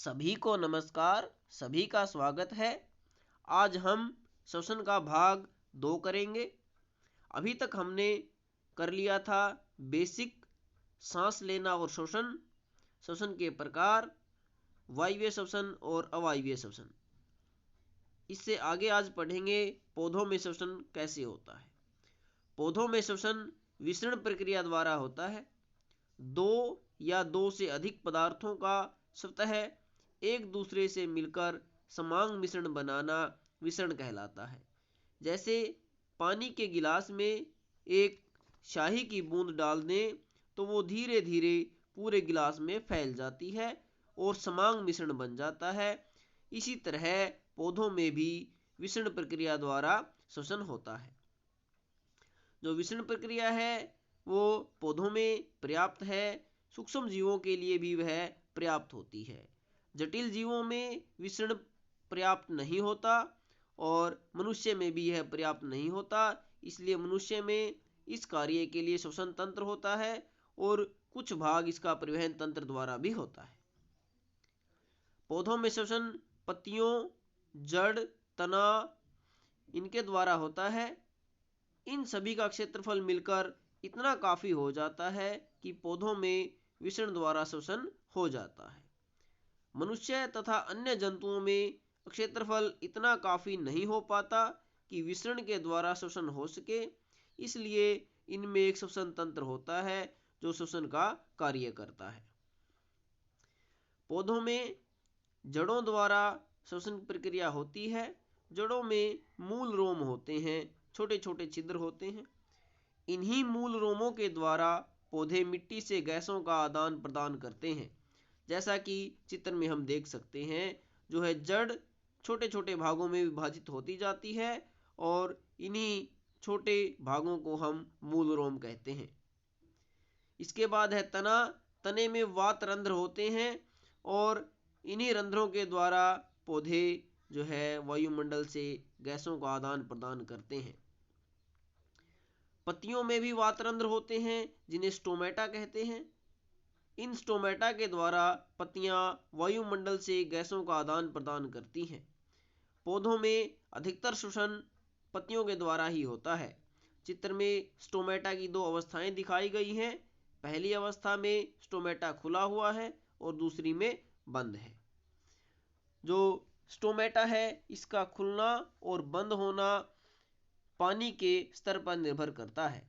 सभी को नमस्कार। सभी का स्वागत है। आज हम श्वसन का भाग 2 करेंगे। अभी तक हमने कर लिया था बेसिक सांस लेना और श्वसन, श्वसन के प्रकार, वायवीय श्वसन और अवायवीय श्वसन। इससे आगे आज पढ़ेंगे पौधों में श्वसन कैसे होता है। पौधों में श्वसन विसरण प्रक्रिया द्वारा होता है। दो या दो से अधिक पदार्थों का स्वतः एक दूसरे से मिलकर समांग मिश्रण बनाना विसरण कहलाता है। जैसे पानी के गिलास में एक शाही की बूंद डाल दें तो वो धीरे धीरे पूरे गिलास में फैल जाती है और समांग मिश्रण बन जाता है। इसी तरह पौधों में भी विसरण प्रक्रिया द्वारा श्वसन होता है। जो विसरण प्रक्रिया है वो पौधों में पर्याप्त है, सूक्ष्म जीवों के लिए भी वह पर्याप्त होती है। जटिल जीवों में विसरण पर्याप्त नहीं होता और मनुष्य में भी यह पर्याप्त नहीं होता। इसलिए मनुष्य में इस कार्य के लिए श्वसन तंत्र होता है और कुछ भाग इसका परिवहन तंत्र द्वारा भी होता है। पौधों में श्वसन पत्तियों, जड़, तना इनके द्वारा होता है। इन सभी का क्षेत्रफल मिलकर इतना काफी हो जाता है कि पौधों में विसरण द्वारा श्वसन हो जाता है। मनुष्य तथा अन्य जंतुओं में क्षेत्रफल इतना काफी नहीं हो पाता कि विसरण के द्वारा श्वसन हो सके। इसलिए इनमें एक श्वसन तंत्र होता है जो श्वसन का कार्य करता है। पौधों में जड़ों द्वारा श्वसन प्रक्रिया होती है। जड़ों में मूल रोम होते हैं, छोटे छोटे छिद्र होते हैं। इन्हीं मूल रोमों के द्वारा पौधे मिट्टी से गैसों का आदान प्रदान करते हैं। जैसा कि चित्र में हम देख सकते हैं, जो है जड़ छोटे छोटे भागों में विभाजित होती जाती है और इन्हीं छोटे भागों को हम मूल रोम कहते हैं। इसके बाद है तना। तने में वात रंध्र होते हैं और इन्हीं रंध्रों के द्वारा पौधे जो है वायुमंडल से गैसों का आदान प्रदान करते हैं। पत्तियों में भी वातरंध्र होते हैं जिन्हें स्टोमेटा कहते हैं। इन स्टोमेटा के द्वारा पत्तियां वायुमंडल से गैसों का आदान प्रदान करती हैं। पौधों में अधिकतर श्वसन पत्तियों के द्वारा ही होता है। चित्र में स्टोमेटा की दो अवस्थाएं दिखाई गई हैं। पहली अवस्था में स्टोमेटा खुला हुआ है और दूसरी में बंद है। जो स्टोमेटा है इसका खुलना और बंद होना पानी के स्तर पर निर्भर करता है।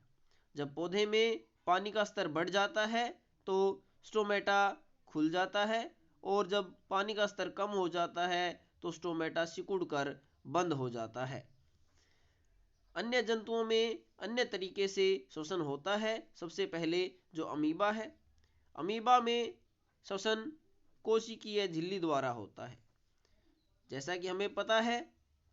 जब पौधे में पानी का स्तर बढ़ जाता है तो स्टोमेटा खुल जाता है और जब पानी का स्तर कम हो जाता है तो स्टोमेटा सिकुड़कर बंद हो जाता है। अन्य जंतुओं में अन्य तरीके से श्वसन होता है। सबसे पहले जो अमीबा है, अमीबा में श्वसन कोशिकीय झिल्ली द्वारा होता है। जैसा कि हमें पता है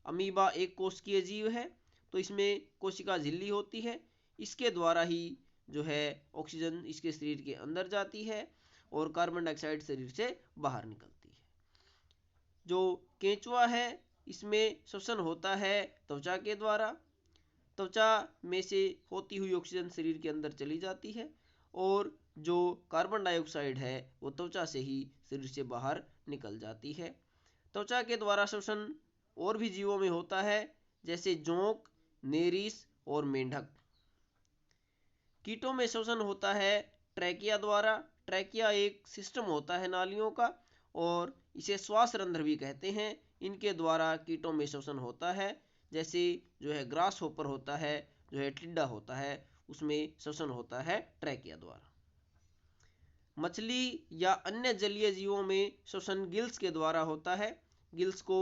अमीबा एक कोशिकीय जीव है, तो इसमें कोशिका झिल्ली होती है। इसके द्वारा ही जो है ऑक्सीजन इसके शरीर के अंदर जाती है और कार्बन डाइऑक्साइड शरीर से बाहर निकलती है। जो केंचुआ है इसमें श्वसन होता है त्वचा के द्वारा। त्वचा में से होती हुई ऑक्सीजन शरीर के अंदर चली जाती है और जो कार्बन डाइऑक्साइड है वो त्वचा से ही शरीर से बाहर निकल जाती है। त्वचा के द्वारा श्वसन और भी जीवों में होता है, जैसे जोंक, नेरिस और मेंढक। कीटों में श्वसन होता है ट्रैकिया द्वारा। ट्रैकिया एक सिस्टम होता है नालियों का और इसे श्वास रंध्र भी कहते हैं। इनके द्वारा कीटों में श्वसन होता है। जैसे जो है ग्रास होपर होता है, जो है टिड्डा होता है, उसमें श्वसन होता है ट्रैकिया द्वारा। मछली या अन्य जलीय जीवों में श्वसन गिल्स के द्वारा होता है। गिल्स को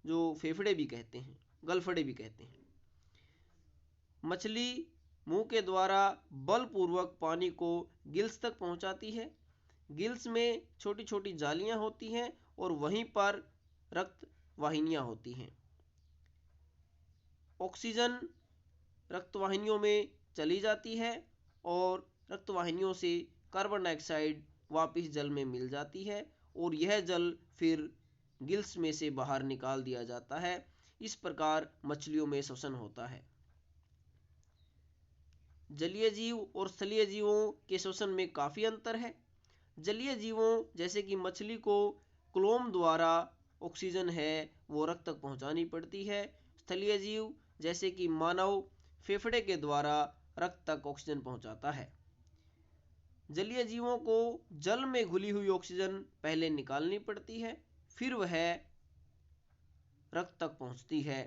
जो फेफड़े भी कहते हैं, गलफड़े भी कहते हैं। मछली मुंह के द्वारा बलपूर्वक पानी को गिल्स तक पहुंचाती है। गिल्स में छोटी छोटी जालियां होती हैं और वहीं पर रक्त वाहिनियां होती हैं। ऑक्सीजन रक्तवाहिनियों में चली जाती है और रक्तवाहिनियों से कार्बन डाइऑक्साइड वापस जल में मिल जाती है और यह जल फिर गिल्स में से बाहर निकाल दिया जाता है। इस प्रकार मछलियों में श्वसन होता है। जलीय जीव और स्थलीय जीवों के श्वसन में काफ़ी अंतर है। जलीय जीवों जैसे कि मछली को क्लोम द्वारा ऑक्सीजन है वो रक्त तक पहुंचानी पड़ती है। स्थलीय जीव जैसे कि मानव फेफड़े के द्वारा रक्त तक ऑक्सीजन पहुंचाता है। जलीय जीवों को जल में घुली हुई ऑक्सीजन पहले निकालनी पड़ती है, फिर वह रक्त तक पहुंचती है।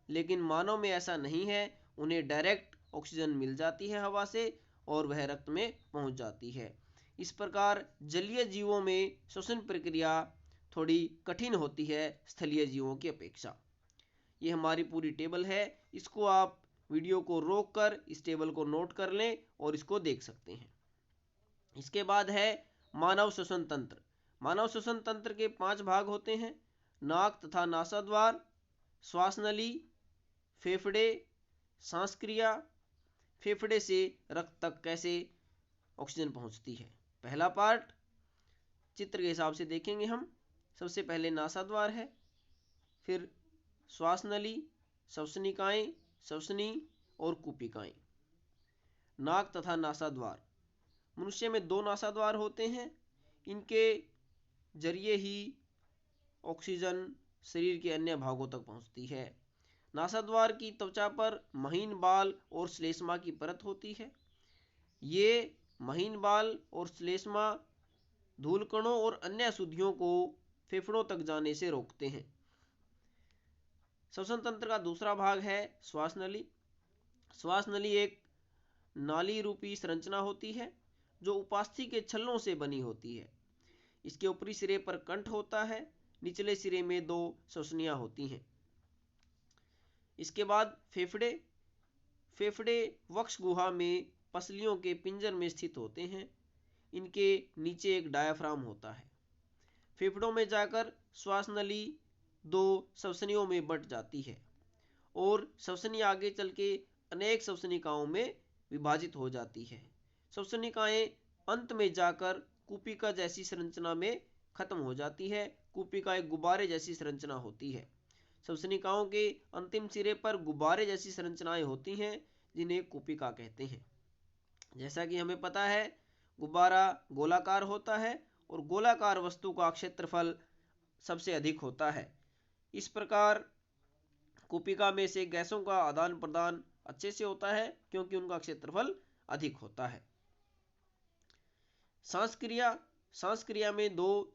लेकिन मानव में ऐसा नहीं है, उन्हें डायरेक्ट ऑक्सीजन मिल जाती है हवा से और वह रक्त में पहुंच जाती है। इस प्रकार जलीय जीवों में श्वसन प्रक्रिया थोड़ी कठिन होती है स्थलीय जीवों की अपेक्षा। ये हमारी पूरी टेबल है, इसको आप वीडियो को रोक कर इस टेबल को नोट कर लें और इसको देख सकते हैं। इसके बाद है मानव श्वसन तंत्र। मानव श्वसन तंत्र के 5 भाग होते हैं: नाक तथा नासाद्वार, श्वास नली, फेफड़े, सांस क्रिया। फेफड़े से रक्त तक कैसे ऑक्सीजन पहुंचती है। पहला पार्ट चित्र के हिसाब से देखेंगे हम। सबसे पहले नासाद्वार है, फिर श्वास नली, श्वसनिकाएं, श्वसनी और कूपिकाएं। नाक तथा नासाद्वार। मनुष्य में 2 नासाद्वार होते हैं, इनके जरिए ही ऑक्सीजन शरीर के अन्य भागों तक पहुंचती है। नासाद्वार की त्वचा पर महीन बाल और श्लेष्मा की परत होती है। ये महीन बाल और श्लेष्मा धूल कणों और अन्य अशुद्धियों को फेफड़ों तक जाने से रोकते हैं। श्वसन तंत्र का दूसरा भाग है श्वास नली। श्वास नली एक नाली रूपी संरचना होती है जो उपास्थि के छल्लों से बनी होती है। इसके ऊपरी सिरे पर कंठ होता है, निचले सिरे में 2 श्वसनियां होती हैं। इसके बाद फेफड़े। फेफड़े वक्ष गुहा में पसलियों के पिंजर में स्थित होते हैं। इनके नीचे एक डायाफ्राम होता है। फेफड़ों में जाकर श्वास नली 2 श्वसनियों में बंट जाती है और श्वसनी आगे चल के अनेक श्वसनिकाओं में विभाजित हो जाती है। श्वसनिकाएं अंत में जाकर कूपिका जैसी संरचना में खत्म हो जाती है। कूपिका एक गुब्बारे जैसी संरचना होती है। श्वसनिकाओं के अंतिम सिरे पर गुब्बारे जैसी संरचनाएं होती हैं जिन्हें कूपिका कहते हैं। जैसा कि हमें पता है गुब्बारा गोलाकार होता है और गोलाकार वस्तु का क्षेत्रफल सबसे अधिक होता है। इस प्रकार कूपिका में से गैसों का आदान प्रदान अच्छे से होता है क्योंकि उनका क्षेत्रफल अधिक होता है। सांस क्रिया। सांस क्रिया में 2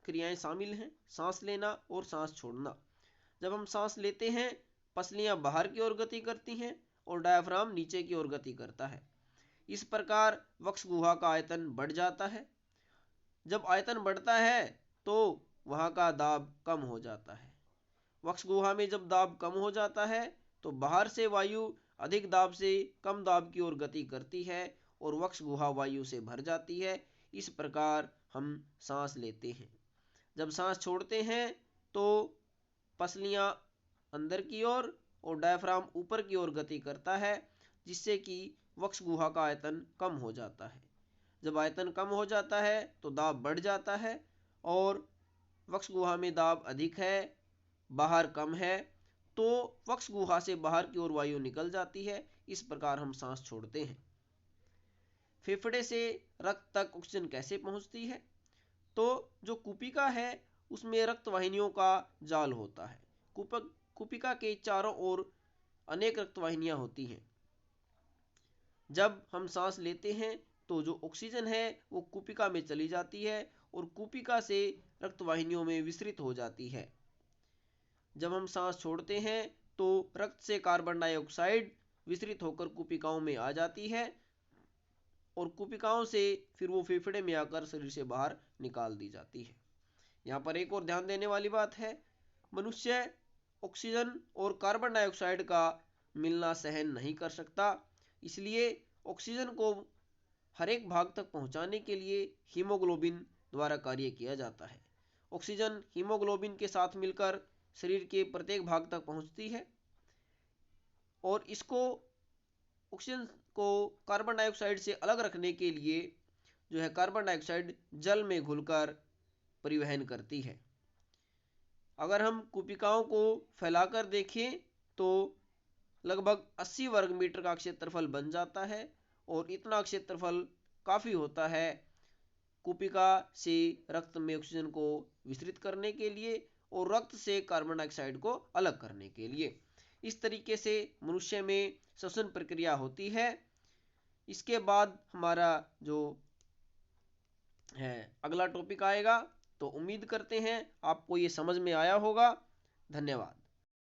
क्रियाएं शामिल हैं, सांस लेना और सांस छोड़ना। जब हम सांस लेते हैं पसलियां बाहर की ओर गति करती हैं और डायाफ्राम नीचे की ओर गति करता है। इस प्रकार वक्ष गुहा का आयतन बढ़ जाता है। जब आयतन बढ़ता है तो वहां का दाब कम हो जाता है। वक्ष गुहा में जब दाब कम हो जाता है तो बाहर से वायु अधिक दाब से कम दाब की ओर गति करती है और वक्ष गुहा वायु से भर जाती है। इस प्रकार हम सांस लेते हैं। जब सांस छोड़ते हैं तो पसलियां अंदर की ओर और डायफ्राम ऊपर की ओर गति करता है जिससे कि वक्ष गुहा का आयतन कम हो जाता है। जब आयतन कम हो जाता है तो दाब बढ़ जाता है और वक्ष गुहा में दाब अधिक है, बाहर कम है, तो वक्ष गुहा से बाहर की ओर वायु निकल जाती है। इस प्रकार हम सांस छोड़ते हैं। फेफड़े से रक्त तक ऑक्सीजन कैसे पहुंचती है? तो जो कूपिका है उसमें रक्त वाहिनियों का जाल होता है। कूपिका के चारों ओर अनेक रक्त वाहिनियां होती हैं। जब हम सांस लेते हैं तो जो ऑक्सीजन है वो कूपिका में चली जाती है और कूपिका से रक्त वाहिनियों में विसरित हो जाती है। जब हम सांस छोड़ते हैं तो रक्त से कार्बन डाइऑक्साइड विसरित होकर कूपिकाओं में आ जाती है और कूपिकाओं से फिर वो फेफड़े में आकर शरीर से बाहर निकाल दी जाती है। यहाँ पर एक और ध्यान देने वाली बात है, मनुष्य ऑक्सीजन और कार्बन डाइऑक्साइड का मिलना सहन नहीं कर सकता, इसलिए ऑक्सीजन को हर एक भाग तक पहुंचाने के लिए हीमोग्लोबिन द्वारा कार्य किया जाता है। ऑक्सीजन हीमोग्लोबिन के साथ मिलकर शरीर के प्रत्येक भाग तक पहुंचती है और इसको ऑक्सीजन को कार्बन डाइऑक्साइड से अलग रखने के लिए जो है कार्बन डाइऑक्साइड जल में घुलकर परिवहन करती है। अगर हम कूपिकाओं को फैलाकर देखें तो लगभग 80 वर्ग मीटर का क्षेत्रफल बन जाता है और इतना क्षेत्रफल काफ़ी होता है कुपिका से रक्त में ऑक्सीजन को विस्तृत करने के लिए और रक्त से कार्बन डाइऑक्साइड को अलग करने के लिए। इस तरीके से मनुष्य में श्वसन प्रक्रिया होती है। इसके बाद हमारा जो है अगला टॉपिक आएगा। तो उम्मीद करते हैं आपको ये समझ में आया होगा। धन्यवाद।